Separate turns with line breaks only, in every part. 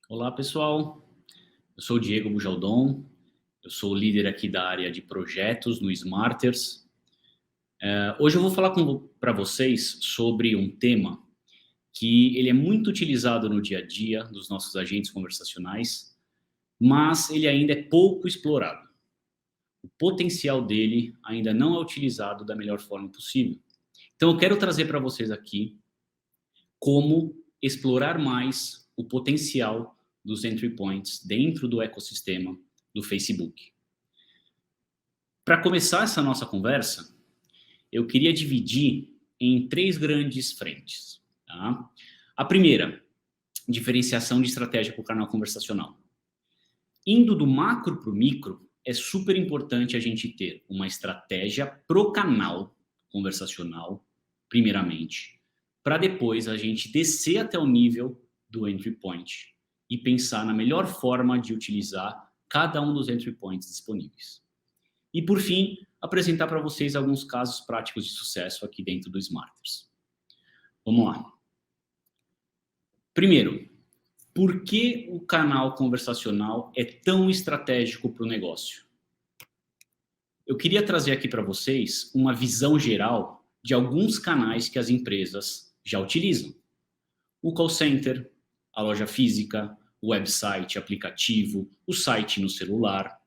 Olá, pessoal. Eu sou o Diego Bujaldon. Eu sou o líder aqui da área de projetos no Smarters. Hoje eu vou falar para vocês sobre um tema que ele é muito utilizado no dia a dia dos nossos agentes conversacionais, mas ele ainda é pouco explorado. O potencial dele ainda não é utilizado da melhor forma possível. Então eu quero trazer para vocês aqui como explorar mais o potencial dos entry points dentro do ecossistema do Facebook. Para começar essa nossa conversa, eu queria dividir em três grandes frentes. Tá? A primeira, diferenciação de estratégia para o canal conversacional. Indo do macro para o micro, é super importante a gente ter uma estratégia pro canal conversacional, primeiramente, para depois a gente descer até o nível do entry point e pensar na melhor forma de utilizar cada um dos entry points disponíveis. E, por fim, apresentar para vocês alguns casos práticos de sucesso aqui dentro do Smarters. Vamos lá. Primeiro, por que o canal conversacional é tão estratégico para o negócio? Eu queria trazer aqui para vocês uma visão geral de alguns canais que as empresas já utilizam. O call center, a loja física, o website, aplicativo, o site no celular.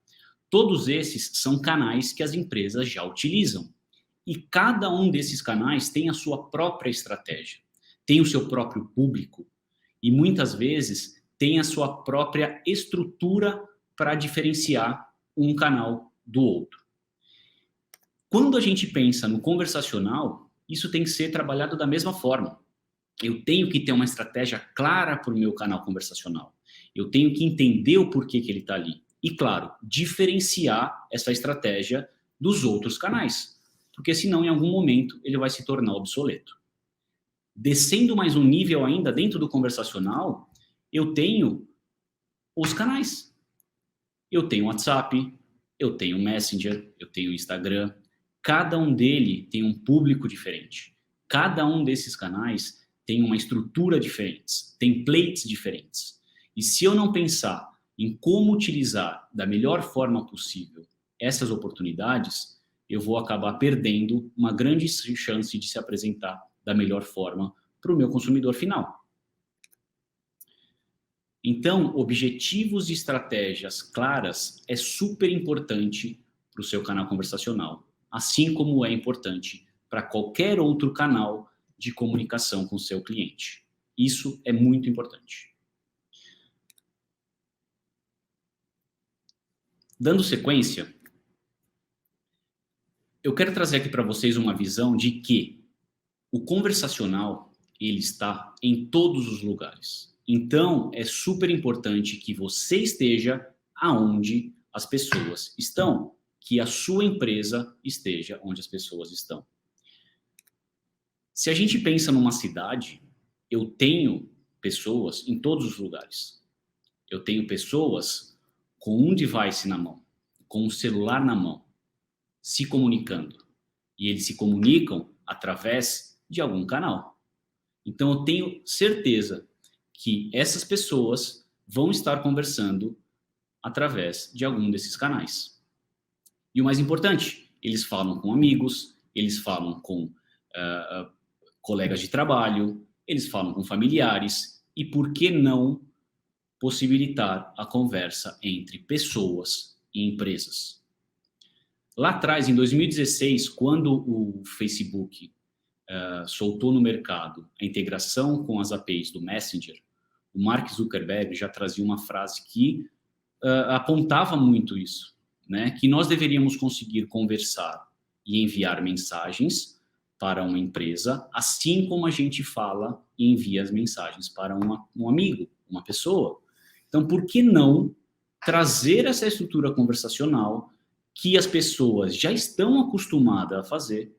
Todos esses são canais que as empresas já utilizam. E cada um desses canais tem a sua própria estratégia, tem o seu próprio público e muitas vezes tem a sua própria estrutura para diferenciar um canal do outro. Quando a gente pensa no conversacional, isso tem que ser trabalhado da mesma forma. Eu tenho que ter uma estratégia clara para o meu canal conversacional. Eu tenho que entender o porquê que ele está ali. E, claro, diferenciar essa estratégia dos outros canais. Porque senão, em algum momento, ele vai se tornar obsoleto. Descendo mais um nível ainda dentro do conversacional, eu tenho os canais. Eu tenho WhatsApp, eu tenho Messenger, eu tenho Instagram. Cada um dele tem um público diferente. Cada um desses canais tem uma estrutura diferente, templates diferentes. E se eu não pensar em como utilizar da melhor forma possível essas oportunidades, eu vou acabar perdendo uma grande chance de se apresentar da melhor forma para o meu consumidor final. Então, objetivos e estratégias claras é super importante para o seu canal conversacional, assim como é importante para qualquer outro canal de comunicação com o seu cliente. Isso é muito importante. Dando sequência, eu quero trazer aqui para vocês uma visão de que o conversacional ele está em todos os lugares. Então, é super importante que você esteja aonde as pessoas estão, que a sua empresa esteja onde as pessoas estão. Se a gente pensa numa cidade, eu tenho pessoas em todos os lugares. Eu tenho pessoas com um device na mão, com um celular na mão, se comunicando. E eles se comunicam através de algum canal. Então eu tenho certeza que essas pessoas vão estar conversando através de algum desses canais. E o mais importante, eles falam com amigos, eles falam com colegas de trabalho, eles falam com familiares, e por que não possibilitar a conversa entre pessoas e empresas? Lá atrás, em 2016, quando o Facebook soltou no mercado a integração com as APIs do Messenger, o Mark Zuckerberg já trazia uma frase que apontava muito isso, né? Que nós deveríamos conseguir conversar e enviar mensagens para uma empresa, assim como a gente fala e envia as mensagens para um amigo, uma pessoa. Então, por que não trazer essa estrutura conversacional que as pessoas já estão acostumadas a fazer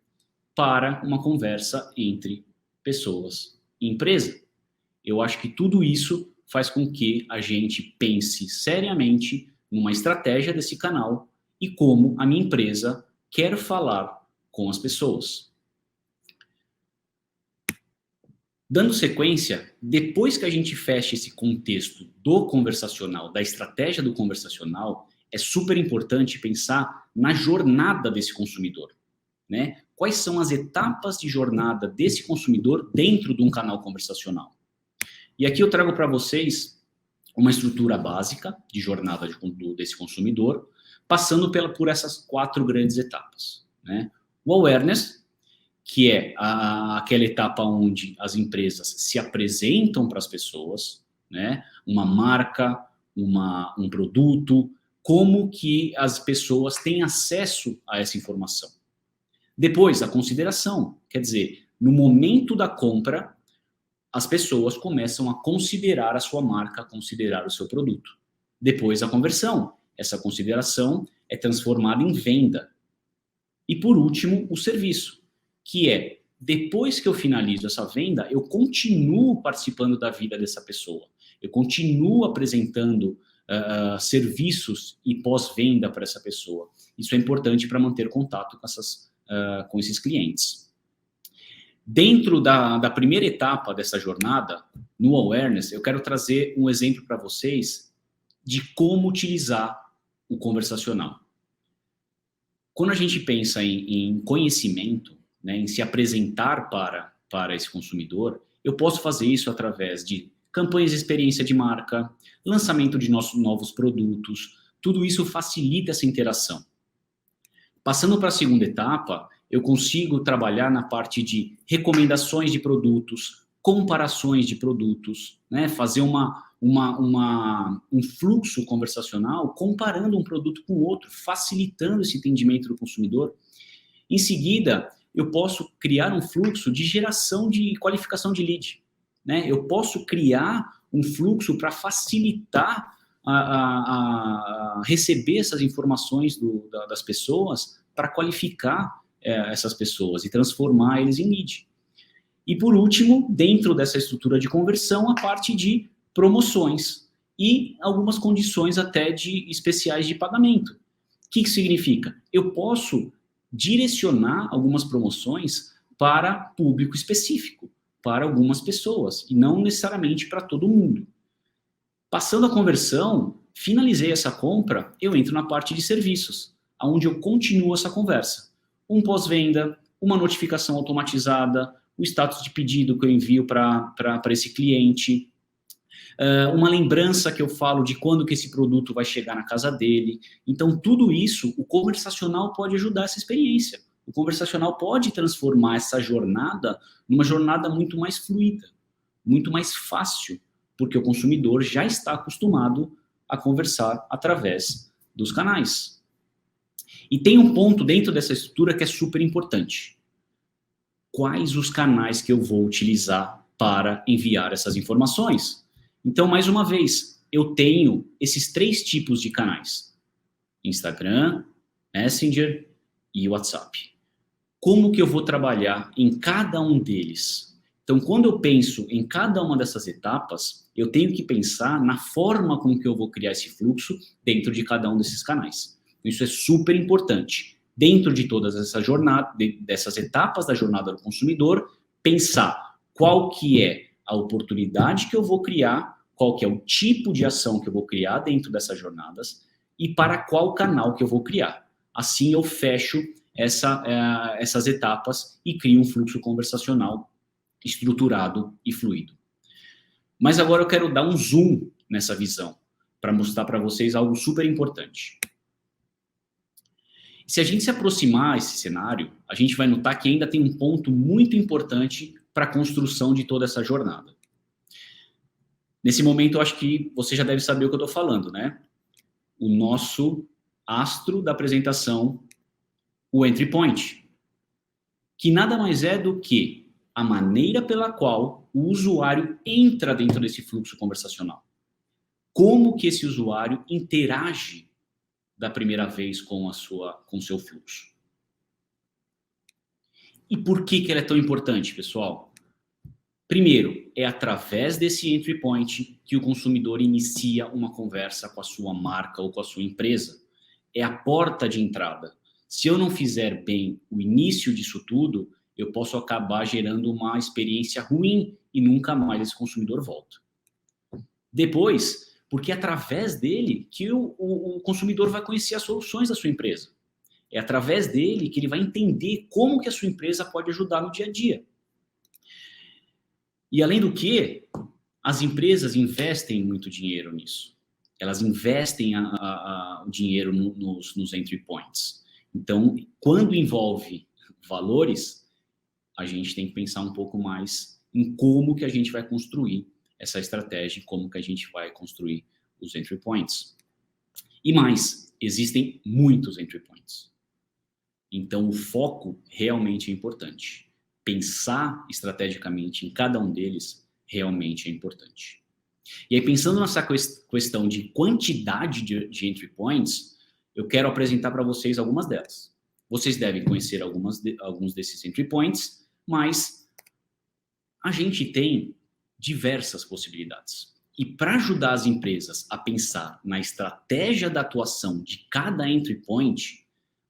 para uma conversa entre pessoas e empresa? Eu acho que tudo isso faz com que a gente pense seriamente numa estratégia desse canal e como a minha empresa quer falar com as pessoas. Dando sequência, depois que a gente fecha esse contexto do conversacional, da estratégia do conversacional, é super importante pensar na jornada desse consumidor, né? Quais são as etapas de jornada desse consumidor dentro de um canal conversacional? E aqui eu trago para vocês uma estrutura básica de jornada desse consumidor, passando por essas 4 grandes etapas, né? O awareness, que é aquela etapa onde as empresas se apresentam para as pessoas, né? Uma marca, um produto, como que as pessoas têm acesso a essa informação. Depois, a consideração, quer dizer, no momento da compra, as pessoas começam a considerar a sua marca, a considerar o seu produto. Depois, a conversão. Essa consideração é transformada em venda. E, por último, o serviço, que é, depois que eu finalizo essa venda, eu continuo participando da vida dessa pessoa. Eu continuo apresentando serviços e pós-venda para essa pessoa. Isso é importante para manter contato com esses clientes. Dentro da primeira etapa dessa jornada, no awareness, eu quero trazer um exemplo para vocês de como utilizar o conversacional. Quando a gente pensa em conhecimento, né, em se apresentar para esse consumidor, eu posso fazer isso através de campanhas de experiência de marca, lançamento de novos produtos, tudo isso facilita essa interação. Passando para a segunda etapa, eu consigo trabalhar na parte de recomendações de produtos, comparações de produtos, né? Fazer um fluxo conversacional comparando um produto com o outro, facilitando esse entendimento do consumidor. Em seguida, eu posso criar um fluxo de geração de qualificação de lead, né? Eu posso criar um fluxo para facilitar a receber essas informações das pessoas para qualificar essas pessoas e transformar eles em lead. E por último, dentro dessa estrutura de conversão, a parte de promoções e algumas condições até de especiais de pagamento. O que significa? Eu posso direcionar algumas promoções para público específico, para algumas pessoas, e não necessariamente para todo mundo. Passando a conversão, finalizei essa compra, eu entro na parte de serviços, onde eu continuo essa conversa. Um pós-venda, uma notificação automatizada, o status de pedido que eu envio para esse cliente, uma lembrança que eu falo de quando que esse produto vai chegar na casa dele. Então, tudo isso, o conversacional pode ajudar essa experiência. O conversacional pode transformar essa jornada numa jornada muito mais fluida, muito mais fácil, porque o consumidor já está acostumado a conversar através dos canais. E tem um ponto dentro dessa estrutura que é super importante. Quais os canais que eu vou utilizar para enviar essas informações? Então, mais uma vez, eu tenho esses 3 tipos de canais: Instagram, Messenger e WhatsApp. Como que eu vou trabalhar em cada um deles? Então, quando eu penso em cada uma dessas etapas, eu tenho que pensar na forma como que eu vou criar esse fluxo dentro de cada um desses canais. Isso é super importante. Dentro de todas essas jornadas, dessas etapas da jornada do consumidor, pensar qual que é a oportunidade que eu vou criar, qual que é o tipo de ação que eu vou criar dentro dessas jornadas e para qual canal que eu vou criar. Assim eu fecho essas etapas e crio um fluxo conversacional estruturado e fluido. Mas agora eu quero dar um zoom nessa visão para mostrar para vocês algo super importante. Se a gente se aproximar desse cenário, a gente vai notar que ainda tem um ponto muito importante para a construção de toda essa jornada. Nesse momento, eu acho que você já deve saber o que eu estou falando, né? O nosso astro da apresentação, o entry point, que nada mais é do que a maneira pela qual o usuário entra dentro desse fluxo conversacional. Como que esse usuário interage da primeira vez com o seu fluxo. E por que ele é tão importante, pessoal? Primeiro, é através desse entry point que o consumidor inicia uma conversa com a sua marca ou com a sua empresa. É a porta de entrada. Se eu não fizer bem o início disso tudo, eu posso acabar gerando uma experiência ruim e nunca mais esse consumidor volta. Depois, porque é através dele que o consumidor vai conhecer as soluções da sua empresa. É através dele que ele vai entender como que a sua empresa pode ajudar no dia a dia. E além do que, as empresas investem muito dinheiro nisso. Elas investem o dinheiro nos entry points. Então, quando envolve valores, a gente tem que pensar um pouco mais em como que a gente vai construir essa estratégia, como que a gente vai construir os entry points. E mais, existem muitos entry points. Então, o foco realmente é importante. Pensar estrategicamente em cada um deles realmente é importante. E aí, pensando nessa questão de quantidade de entry points, eu quero apresentar para vocês algumas delas. Vocês devem conhecer alguns desses entry points, mas a gente tem diversas possibilidades. E para ajudar as empresas a pensar na estratégia da atuação de cada entry point,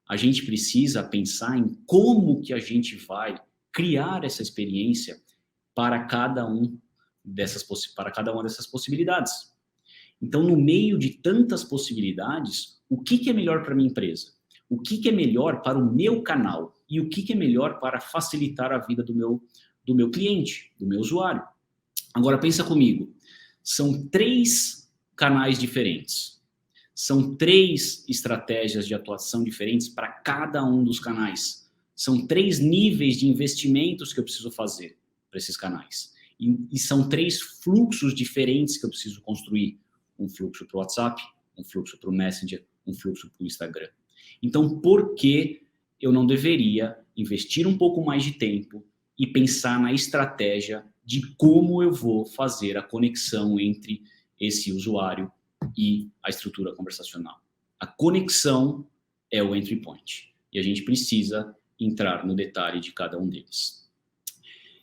a gente precisa pensar em como que a gente vai criar essa experiência para cada uma dessas possibilidades. Então, no meio de tantas possibilidades, o que é melhor para a minha empresa? O que é melhor para o meu canal? E o que é melhor para facilitar a vida do meu cliente, do meu usuário? Agora, pensa comigo. São 3 canais diferentes. São 3 estratégias de atuação diferentes para cada um dos canais. São 3 níveis de investimentos que eu preciso fazer para esses canais. E são 3 fluxos diferentes que eu preciso construir. Um fluxo para o WhatsApp, um fluxo para o Messenger, um fluxo para o Instagram. Então, por que eu não deveria investir um pouco mais de tempo e pensar na estratégia de como eu vou fazer a conexão entre esse usuário e a estrutura conversacional? A conexão é o entry point. E a gente precisa entrar no detalhe de cada um deles.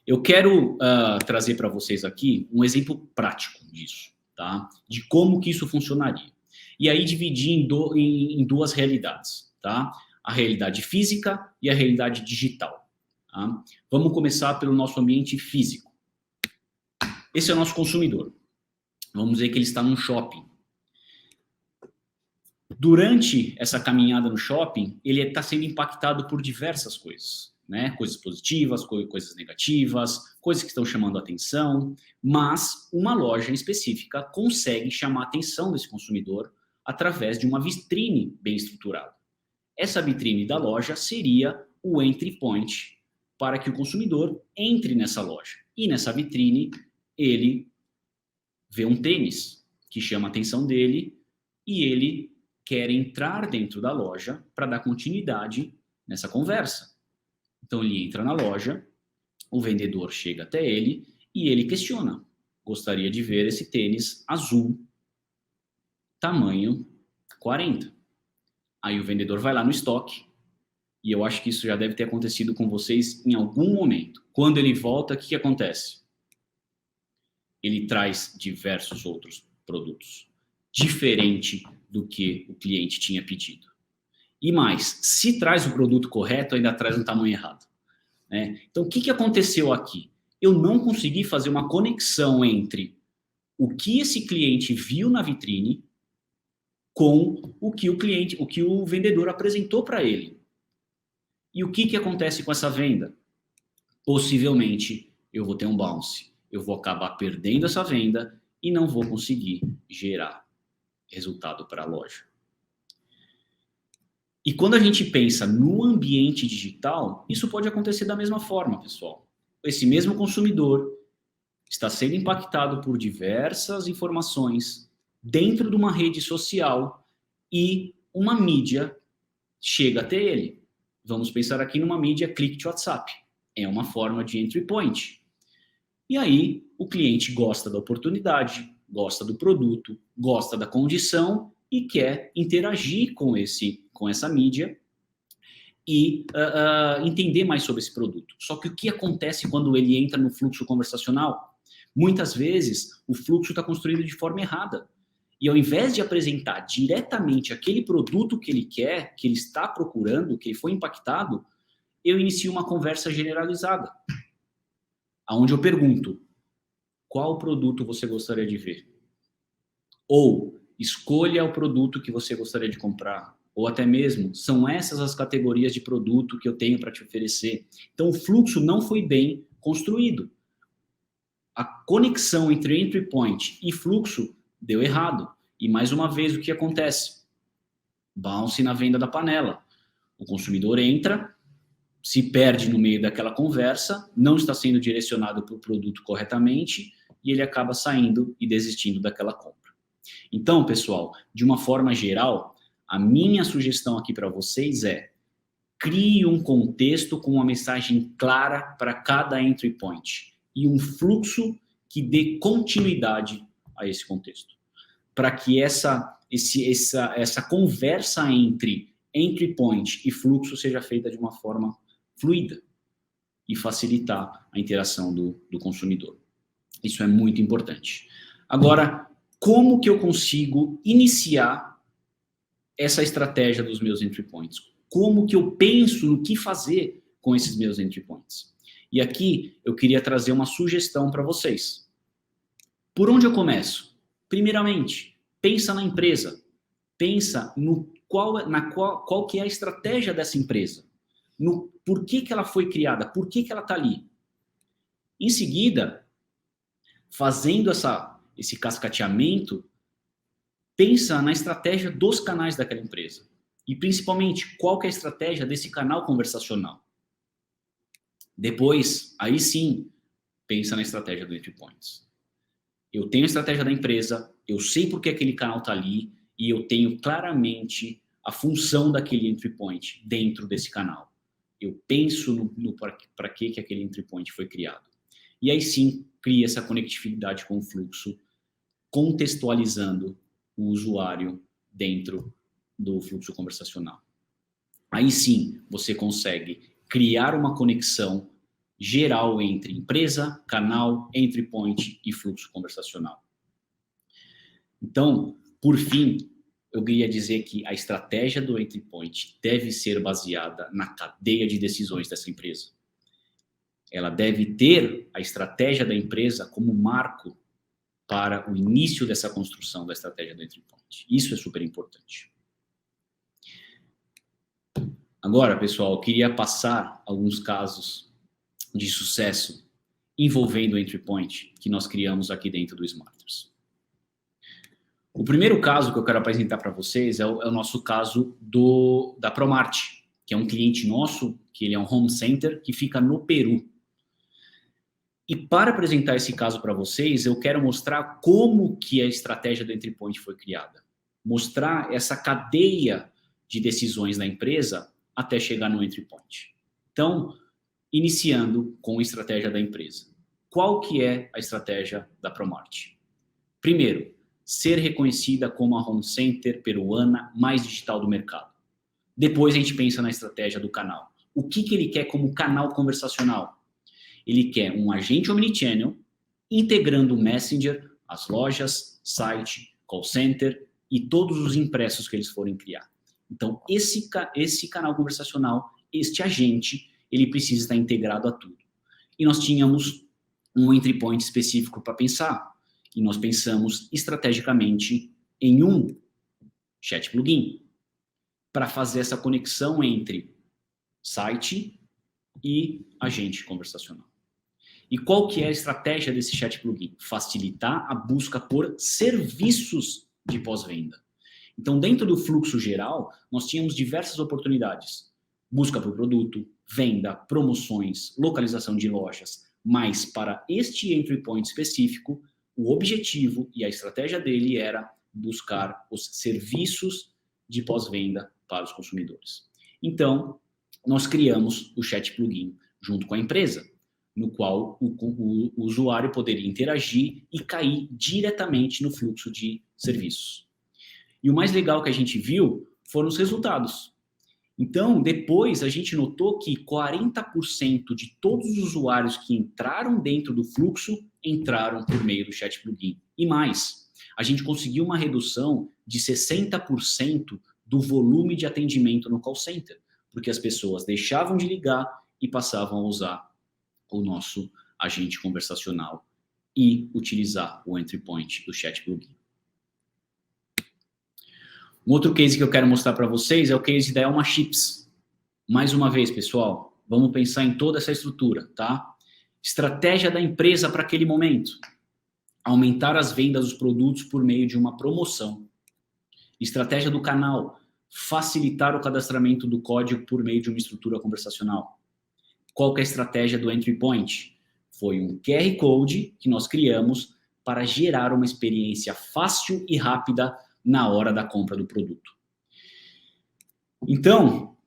Eu quero trazer para vocês aqui um exemplo prático disso, tá? De como que isso funcionaria. E aí dividir em 2 realidades, tá? A realidade física e a realidade digital. Tá? Vamos começar pelo nosso ambiente físico. Esse é o nosso consumidor. Vamos dizer que ele está num shopping. Durante essa caminhada no shopping, ele está sendo impactado por diversas coisas, né? Coisas positivas, coisas negativas, coisas que estão chamando a atenção, mas uma loja específica consegue chamar a atenção desse consumidor através de uma vitrine bem estruturada. Essa vitrine da loja seria o entry point para que o consumidor entre nessa loja. E nessa vitrine, ele vê um tênis que chama a atenção dele e ele quer entrar dentro da loja para dar continuidade nessa conversa. Então ele entra na loja, o vendedor chega até ele e ele questiona: gostaria de ver esse tênis azul, tamanho 40. Aí o vendedor vai lá no estoque, e eu acho que isso já deve ter acontecido com vocês em algum momento. Quando ele volta, o que acontece? Ele traz diversos outros produtos, diferente do que o cliente tinha pedido. E mais, se traz o produto correto, ainda traz um tamanho errado. Né? Então, o que aconteceu aqui? Eu não consegui fazer uma conexão entre o que esse cliente viu na vitrine com o que o vendedor apresentou para ele. E o que acontece com essa venda? Possivelmente, eu vou ter um bounce. Eu vou acabar perdendo essa venda e não vou conseguir gerar resultado para a loja. E quando a gente pensa no ambiente digital, isso pode acontecer da mesma forma, pessoal. Esse mesmo consumidor está sendo impactado por diversas informações dentro de uma rede social e uma mídia chega até ele. Vamos pensar aqui numa mídia click to WhatsApp. É uma forma de entry point. E aí o cliente gosta da oportunidade, gosta do produto, gosta da condição e quer interagir com essa mídia e entender mais sobre esse produto. Só que o que acontece quando ele entra no fluxo conversacional? Muitas vezes o fluxo está construído de forma errada. E ao invés de apresentar diretamente aquele produto que ele quer, que ele está procurando, que ele foi impactado, eu inicio uma conversa generalizada. Onde eu pergunto: qual produto você gostaria de ver. Ou escolha o produto que você gostaria de comprar. Ou até mesmo, são essas as categorias de produto que eu tenho para te oferecer. Então, o fluxo não foi bem construído. A conexão entre entry point e fluxo deu errado. E mais uma vez, o que acontece? Bounce na venda da panela. O consumidor entra, se perde no meio daquela conversa, não está sendo direcionado para o produto corretamente e ele acaba saindo e desistindo daquela compra. Então, pessoal, de uma forma geral, a minha sugestão aqui para vocês é: crie um contexto com uma mensagem clara para cada entry point e um fluxo que dê continuidade a esse contexto, para que essa conversa entre entry point e fluxo seja feita de uma forma fluida e facilitar a interação do consumidor. Isso é muito importante. Agora, como que eu consigo iniciar essa estratégia dos meus entry points? Como que eu penso no que fazer com esses meus entry points? E aqui eu queria trazer uma sugestão para vocês. Por onde eu começo? Primeiramente, pensa na empresa. Pensa no qual que é a estratégia dessa empresa. No por que ela foi criada, por que ela está ali. Em seguida, fazendo esse cascateamento, pensa na estratégia dos canais daquela empresa. E principalmente, qual que é a estratégia desse canal conversacional. Depois, aí sim, pensa na estratégia do entry points. Eu tenho a estratégia da empresa, eu sei por que aquele canal está ali e eu tenho claramente a função daquele entry point dentro desse canal. Eu penso no para que aquele entry point foi criado. E aí sim, cria essa conectividade com o fluxo, contextualizando o usuário dentro do fluxo conversacional. Aí sim, você consegue criar uma conexão geral entre empresa, canal, entry point e fluxo conversacional. Então, por fim, eu queria dizer que a estratégia do entry point deve ser baseada na cadeia de decisões dessa empresa. Ela deve ter a estratégia da empresa como marco para o início dessa construção da estratégia do entry point. Isso é super importante. Agora, pessoal, eu queria passar alguns casos de sucesso envolvendo o entry point que nós criamos aqui dentro do Smarters. O primeiro caso que eu quero apresentar para vocês é o nosso caso da Promart, que é um cliente nosso, que ele é um home center que fica no Peru. E para apresentar esse caso para vocês, eu quero mostrar como que a estratégia do entry point foi criada. Mostrar essa cadeia de decisões da empresa até chegar no entry point. Então, iniciando com a estratégia da empresa. Qual que é a estratégia da Promart? Primeiro, ser reconhecida como a home center peruana mais digital do mercado. Depois a gente pensa na estratégia do canal. O que ele quer como canal conversacional? Ele quer um agente omnichannel integrando o Messenger, as lojas, site, call center e todos os impressos que eles forem criar. Então, esse canal conversacional, este agente, ele precisa estar integrado a tudo. E nós tínhamos um entry point específico para pensar. E nós pensamos estrategicamente em um chat plugin para fazer essa conexão entre site e agente conversacional. E qual que é a estratégia desse chat plugin? Facilitar a busca por serviços de pós-venda. Então, dentro do fluxo geral, nós tínhamos diversas oportunidades. Busca por produto, venda, promoções, localização de lojas. Mas para este entry point específico, o objetivo e a estratégia dele era buscar os serviços de pós-venda para os consumidores. Então, nós criamos o chat plugin junto com a empresa, no qual o usuário poderia interagir e cair diretamente no fluxo de serviços. E o mais legal que a gente viu foram os resultados. Então, depois a gente notou que 40% de todos os usuários que entraram dentro do fluxo entraram por meio do chat plugin. E mais, a gente conseguiu uma redução de 60% do volume de atendimento no call center, porque as pessoas deixavam de ligar e passavam a usar o nosso agente conversacional e utilizar o entry point do chat plugin. Um outro case que eu quero mostrar para vocês é o case da Elma Chips. Mais uma vez, pessoal, vamos pensar em toda essa estrutura, tá? Estratégia da empresa para aquele momento. Aumentar as vendas dos produtos por meio de uma promoção. Estratégia do canal. Facilitar o cadastramento do código por meio de uma estrutura conversacional. Qual que é a estratégia do entry point? Foi um QR Code que nós criamos para gerar uma experiência fácil e rápida na hora da compra do produto. Então,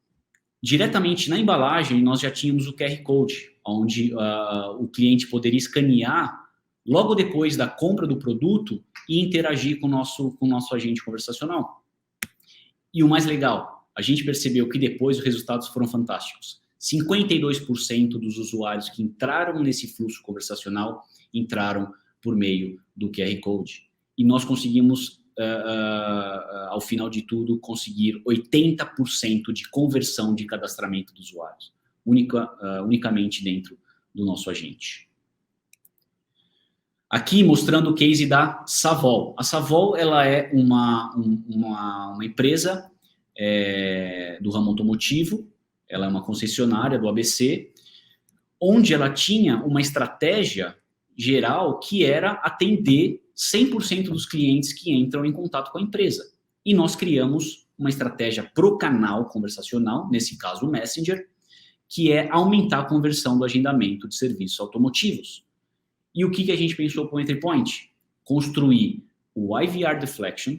diretamente na embalagem, nós já tínhamos o QR Code, onde o cliente poderia escanear logo depois da compra do produto e interagir com o nosso agente conversacional. E o mais legal, a gente percebeu que depois os resultados foram fantásticos. 52% dos usuários que entraram nesse fluxo conversacional entraram por meio do QR Code. E nós conseguimos, ao final de tudo, conseguir 80% de conversão de cadastramento dos usuários, unicamente dentro do nosso agente. Aqui mostrando o case da Savol. A Savol ela é uma empresa do ramo automotivo, ela é uma concessionária do ABC, onde ela tinha uma estratégia geral que era atender 100% dos clientes que entram em contato com a empresa. E nós criamos uma estratégia pro canal conversacional, nesse caso o Messenger, que é aumentar a conversão do agendamento de serviços automotivos. E o que a gente pensou para o entry point? Construir o IVR Deflection,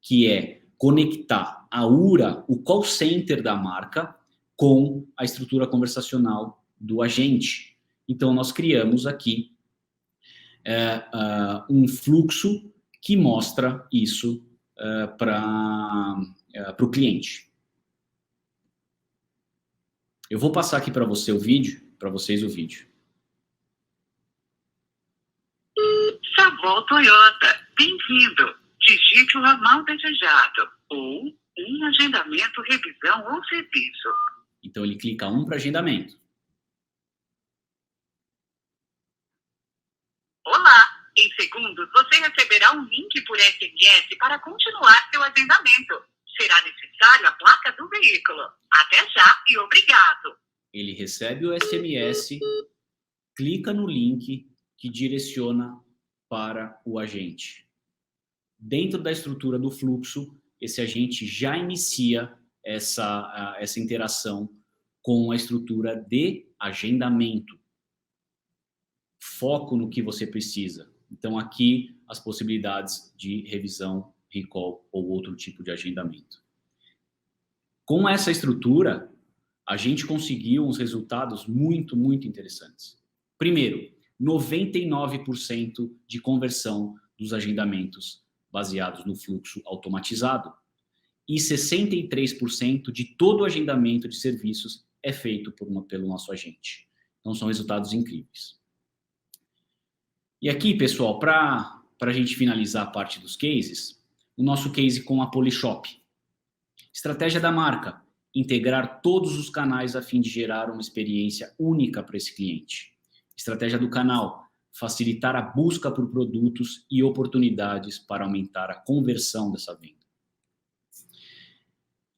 que é conectar a URA, o call center da marca, com a estrutura conversacional do agente. Então, nós criamos aqui um fluxo que mostra isso para o cliente. Eu vou passar aqui para vocês o vídeo.
Savol Toyota, bem-vindo. Digite o ramal desejado ou um agendamento, revisão ou serviço.
Então ele clica 1 para agendamento.
Olá, em segundos você receberá um link por SMS para continuar seu agendamento. Será necessário a placa do veículo. Até já e obrigado.
Ele recebe o SMS, clica no link que direciona para o agente. Dentro da estrutura do fluxo, esse agente já inicia essa interação com a estrutura de agendamento. Foco no que você precisa. Então, aqui, as possibilidades de revisão, recall ou outro tipo de agendamento. Com essa estrutura, a gente conseguiu uns resultados muito, muito interessantes. Primeiro, 99% de conversão dos agendamentos baseados no fluxo automatizado. E 63% de todo o agendamento de serviços é feito pelo nosso agente. Então, são resultados incríveis. E aqui, pessoal, para a gente finalizar a parte dos cases, o nosso case com a Polishop. Estratégia da marca: integrar todos os canais a fim de gerar uma experiência única para esse cliente. Estratégia do canal: facilitar a busca por produtos e oportunidades para aumentar a conversão dessa venda.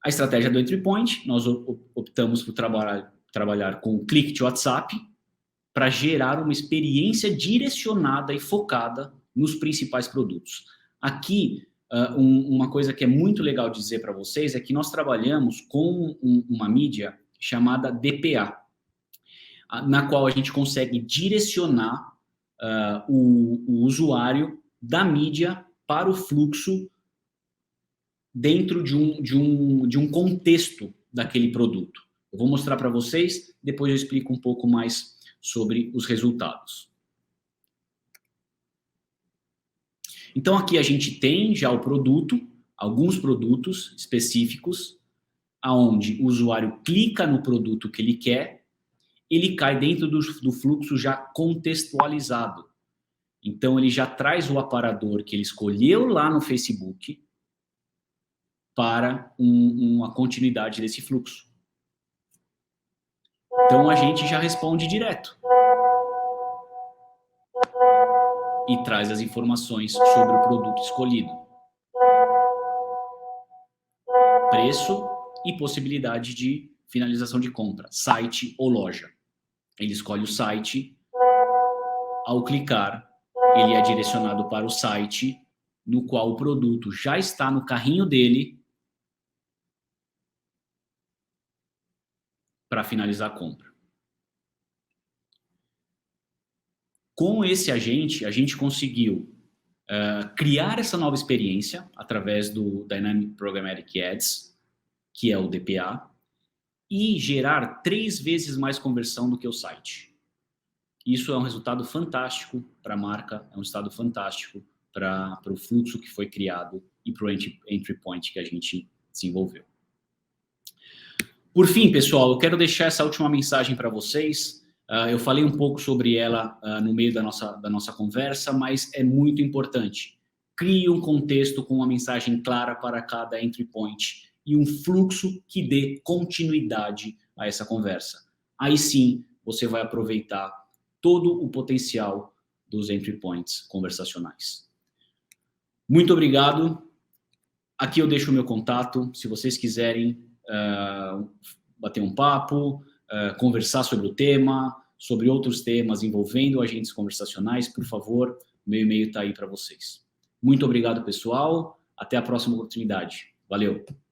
A estratégia do entry point: nós optamos por trabalhar com o click to WhatsApp para gerar uma experiência direcionada e focada nos principais produtos. Aqui, uma coisa que é muito legal dizer para vocês é que nós trabalhamos com uma mídia chamada DPA, na qual a gente consegue direcionar o usuário da mídia para o fluxo dentro de um contexto daquele produto. Eu vou mostrar para vocês, depois eu explico um pouco mais sobre os resultados. Então, aqui a gente tem já o produto, alguns produtos específicos, aonde o usuário clica no produto que ele quer, ele cai dentro do fluxo já contextualizado. Então, ele já traz o aparador que ele escolheu lá no Facebook para uma continuidade desse fluxo. Então, a gente já responde direto. e traz as informações sobre o produto escolhido. Preço e possibilidade de finalização de compra, site ou loja. Ele escolhe o site, ao clicar, ele é direcionado para o site no qual o produto já está no carrinho dele para finalizar a compra. Com esse agente, a gente conseguiu criar essa nova experiência através do Dynamic Programmatic Ads, que é o DPA, e gerar 3 vezes mais conversão do que o site. Isso é um resultado fantástico para a marca, é um resultado fantástico para o fluxo que foi criado e para o entry point que a gente desenvolveu. Por fim, pessoal, eu quero deixar essa última mensagem para vocês. Eu falei um pouco sobre ela no meio da nossa conversa, mas é muito importante. Crie um contexto com uma mensagem clara para cada entry point e um fluxo que dê continuidade a essa conversa. Aí sim, você vai aproveitar todo o potencial dos entry points conversacionais. Muito obrigado. Aqui eu deixo o meu contato. Se vocês quiserem bater um papo, conversar sobre o tema, sobre outros temas envolvendo agentes conversacionais, por favor, meu e-mail está aí para vocês. Muito obrigado, pessoal. Até a próxima oportunidade. Valeu!